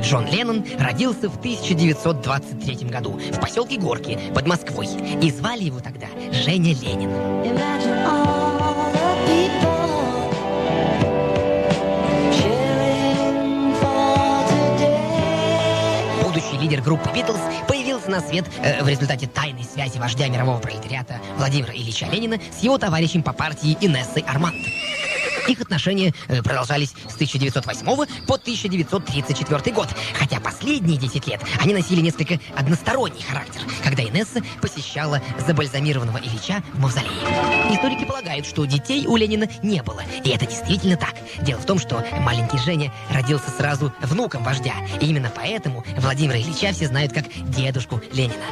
Джон Леннон родился в 1923 году в поселке Горки под Москвой. И звали его тогда Женя Ленин. Будущий лидер группы «Битлз» появился на свет в результате тайной связи вождя мирового пролетариата Владимира Ильича Ленина с его товарищем по партии Инессой Арманд. Их отношения продолжались с 1908 по 1934 год, хотя последние 10 лет они носили несколько односторонний характер, когда Инесса посещала забальзамированного Ильича в мавзолее. Историки полагают, что детей у Ленина не было, и это действительно так. Дело в том, что маленький Женя родился сразу внуком вождя, и именно поэтому Владимира Ильича все знают как дедушку Ленина.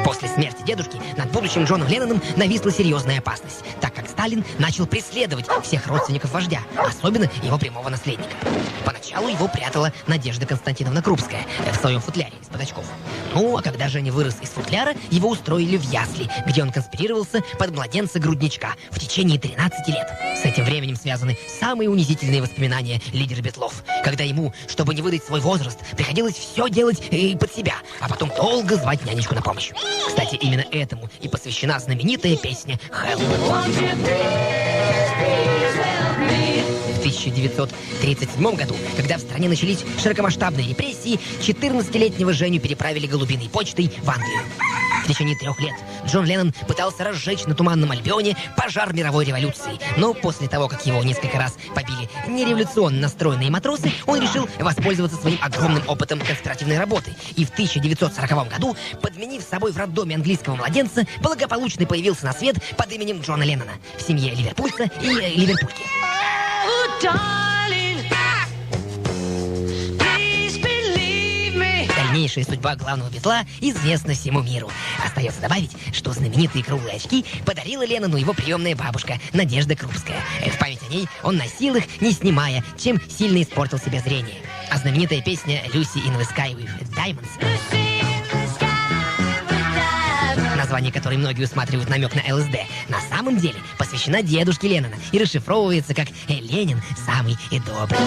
После смерти дедушки над будущим Джоном Ленноном нависла серьезная опасность, так как Сталин начал преследовать всех родственников вождя, особенно его прямого наследника. Поначалу его прятала Надежда Константиновна Крупская в своем футляре из-под очков. Ну, а когда Женя вырос из футляра, его устроили в ясли, где он конспирировался под младенца-грудничка в течение 13 лет. С этим временем связаны самые унизительные воспоминания лидера Битлов, когда ему, чтобы не выдать свой возраст, приходилось все делать под себя, а потом долго звать нянечку на помощь. Кстати, именно этому и посвящена знаменитая песня «Help». В 1937 году, когда в стране начались широкомасштабные репрессии, 14-летнего Женю переправили голубиной почтой в Англию. В течение 3 лет Джон Леннон пытался разжечь на Туманном Альбионе пожар мировой революции, но после того, как его несколько раз побили нереволюционно настроенные матросы, он решил воспользоваться своим огромным опытом конспиративной работы и в 1940 году, подменив собой в роддоме английского младенца, благополучно появился на свет под именем Джона Леннона в семье ливерпульца и ливерпульки. Дальнейшая судьба главного Битла известна всему миру. Остается добавить, что знаменитые круглые очки подарила Леннону его приемная бабушка Надежда Крупская. В память о ней он носил их, не снимая, чем сильно испортил себе зрение. А знаменитая песня «Lucy in the Sky with Diamonds», название которой многие усматривают намек на ЛСД, на самом деле посвящена дедушке Леннона и расшифровывается как «Ленин самый добрый».